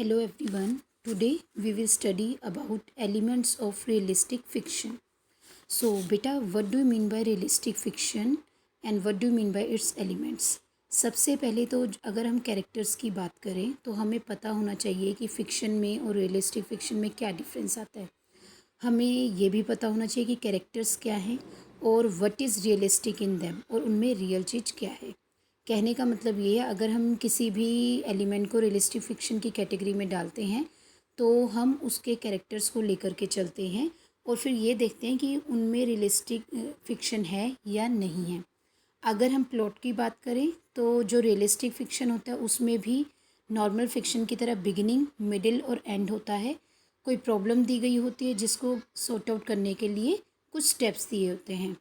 Hello everyone. Today we will study about elements of realistic fiction. So beta, what do you mean by realistic fiction and what do you mean by its elements? सबसे पहले तो अगर हम characters की बात करें तो हमें पता होना चाहिए कि फ़िक्शन में और रियलिस्टिक फ़िक्शन में क्या डिफरेंस आता है। हमें ये भी पता होना चाहिए कि कैरेक्टर्स क्या हैं और what is realistic in them और उनमें रियल चीज़ क्या है। कहने का मतलब ये है, अगर हम किसी भी एलिमेंट को रियलिस्टिक फ़िक्शन की कैटेगरी में डालते हैं तो हम उसके कैरेक्टर्स को लेकर के चलते हैं और फिर ये देखते हैं कि उनमें रियलिस्टिक फ़िक्शन है या नहीं है। अगर हम प्लॉट की बात करें तो जो रियलिस्टिक फ़िक्शन होता है उसमें भी नॉर्मल फ़िक्शन की तरह बिगिनिंग, मिडिल और एंड होता है। कोई प्रॉब्लम दी गई होती है जिसको सॉर्ट आउट करने के लिए कुछ स्टेप्स दिए होते हैं।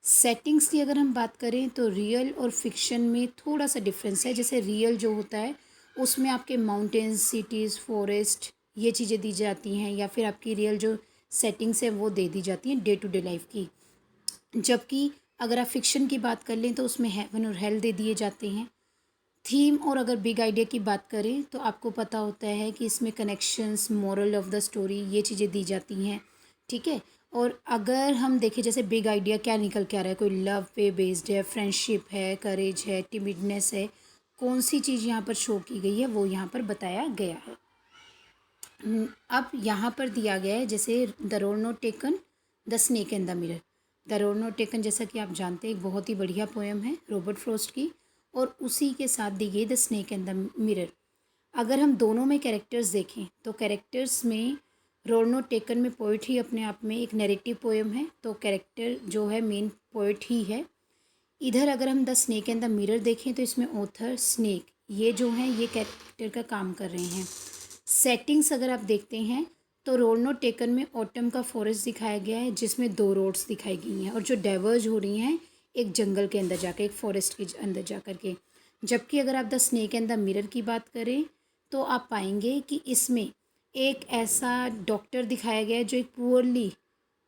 सेटिंग्स की अगर हम बात करें तो रियल और फिक्शन में थोड़ा सा डिफरेंस है। जैसे रियल जो होता है उसमें आपके माउंटेन्स, सिटीज़, फॉरेस्ट ये चीज़ें दी जाती हैं या फिर आपकी रियल जो सेटिंग्स है वो दे दी जाती हैं डे टू डे लाइफ की। जबकि अगर आप फिक्शन की बात कर लें तो उसमें हेवन और हेल दे दिए जाते हैं। थीम और अगर बिग आइडिया की बात करें तो आपको पता होता है कि इसमें connections, moral of the story ये चीज़ें दी जाती हैं, ठीक है। और अगर हम देखें जैसे बिग आइडिया क्या निकल के आ रहा है, कोई लव पे बेस्ड है, फ्रेंडशिप है, करेज है, टिमिडनेस है, कौन सी चीज़ यहाँ पर शो की गई है वो यहाँ पर बताया गया है। अब यहाँ पर दिया गया है जैसे the road not taken, the snake and the mirror. The road not taken जैसा कि आप जानते हैं एक बहुत ही बढ़िया पोएम है रॉबर्ट फ्रॉस्ट की, और उसी के साथ दी गई the snake and the mirror. अगर हम दोनों में कैरेक्टर्स देखें तो कैरेक्टर्स में रोड नॉट टेकन में पोइट ही अपने आप में एक नैरेटिव पोएम है, तो कैरेक्टर जो है मेन पोइट ही है। इधर अगर हम the snake and the mirror देखें तो इसमें ऑथर स्नेक ये जो हैं ये कैरेक्टर का काम कर रहे हैं। सेटिंग्स अगर आप देखते हैं तो रोड नॉट टेकन में ऑटम का फॉरेस्ट दिखाया गया है जिसमें दो रोड्स दिखाई गई हैं और जो डाइवर्ज हो रही हैं एक जंगल के अंदर जाकर, एक फॉरेस्ट के अंदर जा कर के। जबकि अगर आप the snake and the mirror की बात करें तो आप पाएंगे कि इसमें एक ऐसा डॉक्टर दिखाया गया है जो एक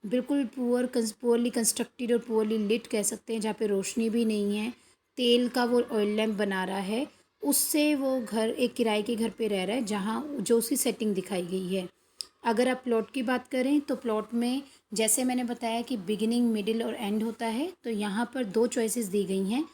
बिल्कुल पुअरली कंस्ट्रक्टेड और पुअरली लिट कह सकते हैं, जहाँ पे रोशनी भी नहीं है। तेल का वो ऑयल लैम्प बना रहा है, उससे वो घर एक किराए के घर पे रह रहा है जहाँ जो उसकी सेटिंग दिखाई गई है। अगर आप प्लॉट की बात करें तो प्लॉट में जैसे मैंने बताया कि बिगिनिंग, मिडिल और एंड होता है, तो यहाँ पर दो चॉइसेस दी गई हैं,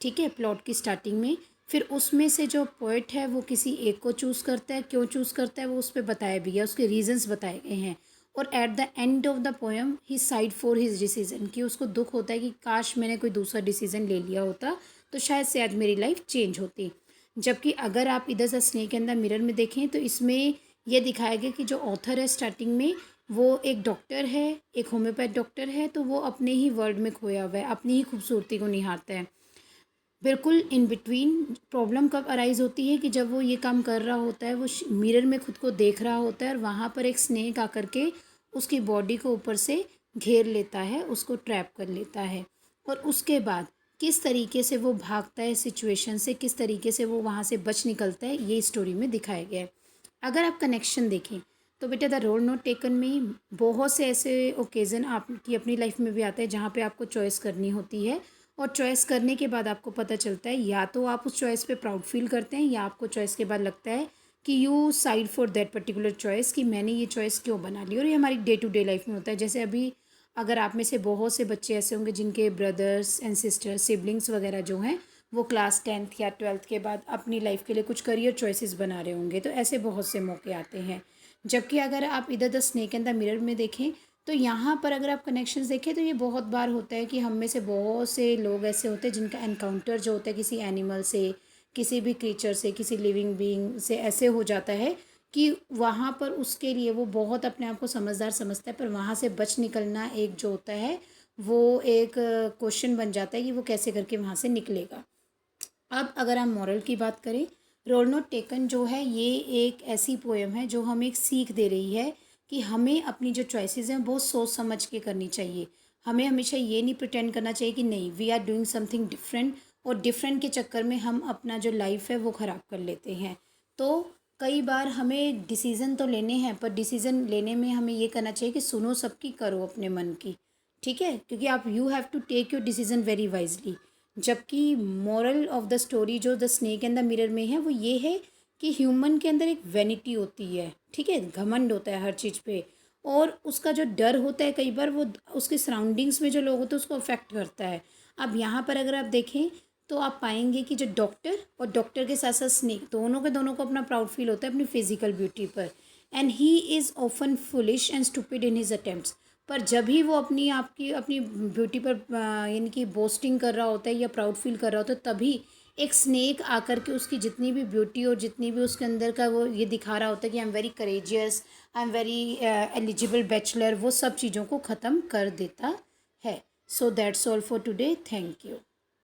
ठीक है, प्लॉट की स्टार्टिंग में। फिर उसमें से जो पोइट है वो किसी एक को चूज़ करता है, क्यों चूज़ करता है वो उस पर बताया भी है, उसके रीजंस बताए गए हैं। और at the end of the poem he side for his decision, कि उसको दुख होता है कि काश मैंने कोई दूसरा डिसीजन ले लिया होता तो शायद से आज मेरी लाइफ चेंज होती। जबकि अगर आप इधर से स्नेक एंड द मिरर में देखें तो इसमें यह दिखाया गया कि जो ऑथर है स्टार्टिंग में वो एक डॉक्टर है, एक होम्योपैथ डॉक्टर है, तो वो अपने ही वर्ल्ड में खोया हुआ है, अपनी ही खूबसूरती को निहारता है। बिल्कुल इन बिटवीन प्रॉब्लम कब अराइज होती है कि जब वो ये काम कर रहा होता है, वो मिरर में खुद को देख रहा होता है और वहाँ पर एक स्नेक आकर के उसकी बॉडी को ऊपर से घेर लेता है, उसको ट्रैप कर लेता है। और उसके बाद किस तरीके से वो भागता है सिचुएशन से, किस तरीके से वो वहाँ से बच निकलता है, ये स्टोरी में दिखाया गया है। अगर आप कनेक्शन देखें तो बेटा द रोड नॉट टेकन में बहुत से ऐसे ओकेज़न आपकी अपनी लाइफ में भी आते हैं जहाँ पे आपको चॉइस करनी होती है, और चॉइस करने के बाद आपको पता चलता है या तो आप उस चॉइस पे प्राउड फील करते हैं या आपको चॉइस के बाद लगता है कि you side for that particular choice, कि मैंने ये चॉइस क्यों बना ली। और ये हमारी डे टू डे लाइफ में होता है। जैसे अभी अगर आप में से बहुत से बच्चे ऐसे होंगे जिनके ब्रदर्स एंड सिस्टर्स, सिबलिंग्स वगैरह जो हैं वो क्लास 10th या 12th के बाद अपनी लाइफ के लिए कुछ करियर चॉइसेस बना रहे होंगे, तो ऐसे बहुत से मौके आते हैं। जबकि अगर आप इधर the snake and the mirror में देखें तो यहाँ पर अगर आप कनेक्शंस देखें तो ये बहुत बार होता है कि हम में से बहुत से लोग ऐसे होते हैं जिनका एनकाउंटर जो होता है किसी एनिमल से, किसी भी क्रीचर से, किसी लिविंग बीइंग से ऐसे हो जाता है कि वहाँ पर उसके लिए वो बहुत अपने आप को समझदार समझता है, पर वहाँ से बच निकलना एक जो होता है वो एक क्वेश्चन बन जाता है कि वो कैसे करके वहाँ से निकलेगा। अब अगर हम मॉरल की बात करें, रोड नॉट टेकन जो है ये एक ऐसी पोएम है जो हमें एक सीख दे रही है कि हमें अपनी जो चॉइसेस हैं बहुत सोच समझ के करनी चाहिए। हमें हमेशा ये नहीं प्रिटेंड करना चाहिए कि नहीं we are doing something different, और डिफरेंट के चक्कर में हम अपना जो लाइफ है वो ख़राब कर लेते हैं। तो कई बार हमें डिसीज़न तो लेने हैं, पर डिसीज़न लेने में हमें ये करना चाहिए कि सुनो सबकी, करो अपने मन की, ठीक है, क्योंकि आप you have to take your decision very wisely. जबकि मोरल ऑफ द स्टोरी जो the snake and the mirror में है वो ये है कि ह्यूमन के अंदर एक वैनिटी होती है, ठीक है, घमंड होता है हर चीज़ पे, और उसका जो डर होता है कई बार वो उसके सराउंडिंग्स में जो लोग होते हैं उसको अफेक्ट करता है। अब यहाँ पर अगर आप देखें तो आप पाएंगे कि जो डॉक्टर और डॉक्टर के साथ साथ स्नेक दोनों के दोनों को अपना प्राउड फील होता है अपनी फिजिकल ब्यूटी पर, and he is often foolish and stupid in his attempts. पर जब भी वो अपनी ब्यूटी पर यानी कि बोस्टिंग कर रहा होता है या प्राउड फील कर रहा होता है, तभी एक स्नेक आकर के उसकी जितनी भी ब्यूटी और जितनी भी उसके अंदर का वो ये दिखा रहा होता है कि I am very courageous, I am very eligible bachelor, वो सब चीज़ों को ख़त्म कर देता है। So that's all for today, thank you.